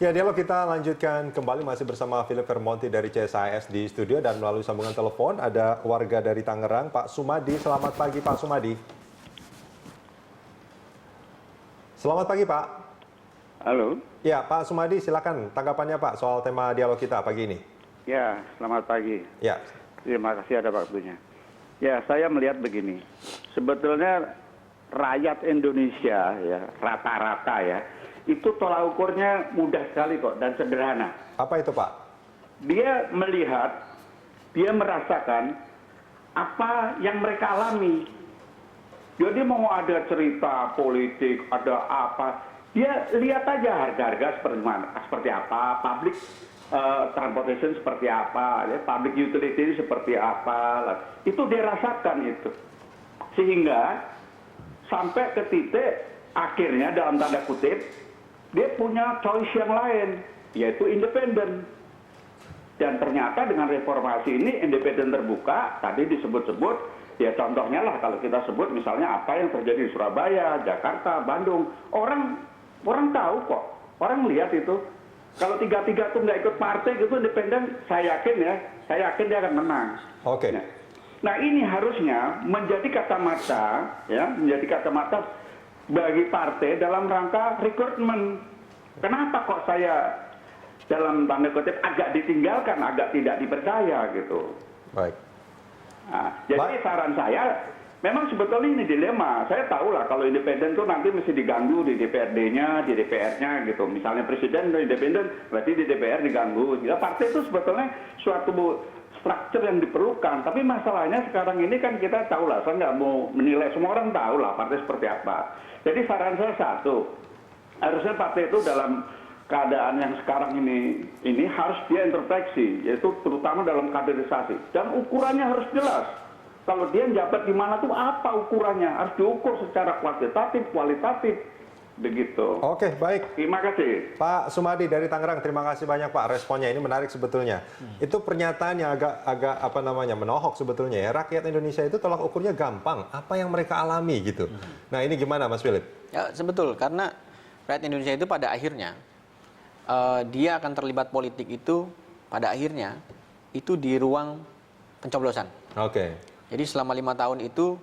Ya, dialog kita lanjutkan kembali masih bersama Philip Vermonti dari CSIS di studio dan melalui sambungan telepon ada warga dari Tangerang, Pak Sumadi. Selamat pagi, Pak Sumadi. Selamat pagi, Pak. Halo. Ya, Pak Sumadi, silakan tanggapannya Pak soal tema dialog kita pagi ini. Ya, selamat pagi. Ya. Terima kasih ada waktunya. Ya, saya melihat begini. Sebetulnya rakyat Indonesia ya rata-rata ya itu tolak ukurnya mudah sekali kok dan sederhana. Apa itu, Pak? Dia melihat, dia merasakan apa yang mereka alami. Jadi mau ada cerita politik, ada apa, dia lihat aja harga-harga seperti apa, public transportation seperti apa, ya, public utility seperti apa, itu dia rasakan itu. Sehingga sampai ke titik akhirnya dalam tanda kutip, dia punya choice yang lain, yaitu independen. Dan ternyata dengan reformasi ini independen terbuka, tadi disebut-sebut, ya contohnya lah kalau kita sebut misalnya apa yang terjadi di Surabaya, Jakarta, Bandung. Orang tahu kok, orang lihat itu. Kalau tiga-tiga tuh nggak ikut partai gitu independen, saya yakin dia akan menang. Oke. Nah ini harusnya menjadi kacamata, ya, menjadi kacamata bagi partai dalam rangka rekrutmen. Kenapa kok saya dalam tanda kutip agak ditinggalkan, agak tidak dipercaya gitu. Baik. Nah, jadi saran saya, memang sebetulnya ini dilema. Saya tahu lah kalau independen tuh nanti mesti diganggu di DPRD-nya, di DPR-nya gitu. Misalnya presiden independen, berarti di DPR diganggu. Ya, partai itu sebetulnya suatu struktur yang diperlukan. Tapi masalahnya sekarang ini kan kita tahu lah, saya nggak mau menilai, semua orang tahu lah partai seperti apa. Jadi saran saya satu, harusnya partai itu dalam keadaan yang sekarang ini harus dia introspeksi, yaitu terutama dalam kaderisasi. Dan ukurannya harus jelas. Kalau dia jabat di mana tuh apa ukurannya, harus diukur secara kuantitatif, kualitatif. Begitu. Oke, baik. Terima kasih. Pak Sumadi dari Tangerang, terima kasih banyak Pak responnya. Ini menarik sebetulnya. Itu pernyataan yang agak apa namanya menohok sebetulnya ya. Rakyat Indonesia itu tolak ukurnya gampang. Apa yang mereka alami gitu. Nah ini gimana Mas Philip? Ya sebetul, karena rakyat Indonesia itu pada akhirnya dia akan terlibat politik itu pada akhirnya itu di ruang pencoblosan. Oke. Jadi selama 5 tahun itu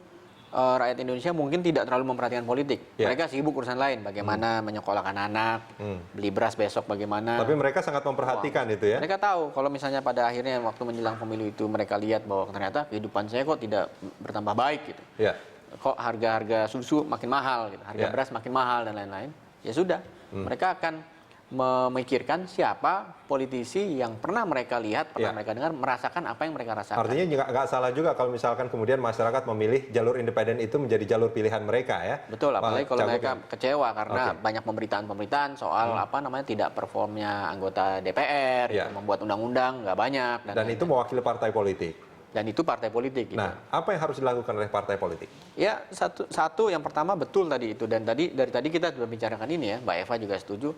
rakyat Indonesia mungkin tidak terlalu memperhatikan politik. Mereka sibuk urusan lain, bagaimana menyekolahkan anak, beli beras besok bagaimana. Tapi mereka sangat memperhatikan itu ya. Mereka tahu kalau misalnya pada akhirnya waktu menjelang pemilu itu mereka lihat bahwa ternyata kehidupan saya kok tidak bertambah baik gitu. Ya. Kok harga-harga susu makin mahal gitu, harga beras makin mahal dan lain-lain. Ya sudah, mereka akan memikirkan siapa politisi yang pernah mereka lihat, pernah mereka dengar, merasakan apa yang mereka rasakan. Artinya nggak salah juga kalau misalkan kemudian masyarakat memilih jalur independen itu menjadi jalur pilihan mereka ya. Betul, apalagi kalau mereka kecewa karena banyak pemberitaan-pemberitaan soal apa namanya tidak performnya anggota DPR, gitu, membuat undang-undang nggak banyak. Dan itu mewakili partai politik. Dan itu partai politik. Gitu. Nah, apa yang harus dilakukan oleh partai politik? Ya, satu yang pertama betul tadi itu, dan dari tadi kita sudah bicarakan ini ya, Mbak Eva juga setuju,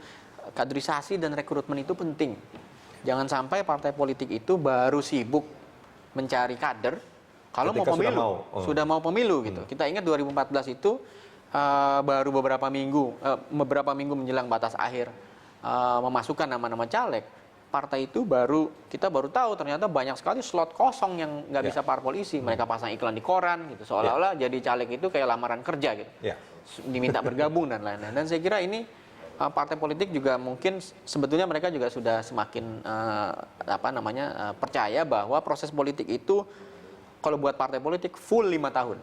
kaderisasi dan rekrutmen itu penting. Jangan sampai partai politik itu baru sibuk mencari kader kalau mau pemilu, sudah mau pemilu gitu. Kita ingat 2014 itu baru beberapa minggu menjelang batas akhir memasukkan nama-nama caleg. Partai itu kita baru tahu ternyata banyak sekali slot kosong yang nggak bisa parpol isi. Mereka pasang iklan di koran gitu, seolah-olah jadi caleg itu kayak lamaran kerja gitu, diminta bergabung dan lain-lain. Dan saya kira ini partai politik juga mungkin sebetulnya mereka juga sudah semakin percaya bahwa proses politik itu kalau buat partai politik full 5 tahun.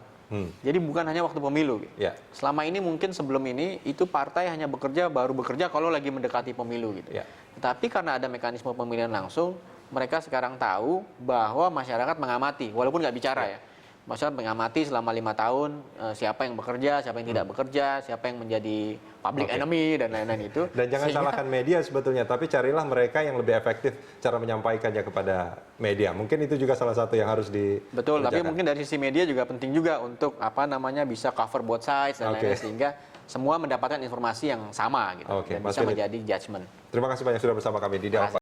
Jadi bukan hanya waktu pemilu. Gitu. Selama ini mungkin sebelum ini itu partai hanya baru bekerja kalau lagi mendekati pemilu gitu. Tetapi karena ada mekanisme pemilihan langsung, mereka sekarang tahu bahwa masyarakat mengamati, walaupun nggak bicara ya. Masyarakat mengamati selama 5 tahun siapa yang bekerja, siapa yang tidak bekerja, siapa yang menjadi public enemy dan lain-lain itu. Dan jangan salahkan media sebetulnya, tapi carilah mereka yang lebih efektif cara menyampaikannya kepada media. Mungkin itu juga salah satu yang harus Betul, tapi mungkin dari sisi media juga penting juga untuk bisa cover both sides dan lain-lain sehingga semua mendapatkan informasi yang sama gitu dan bisa menjadi judgement. Terima kasih banyak sudah bersama kami di Dialog.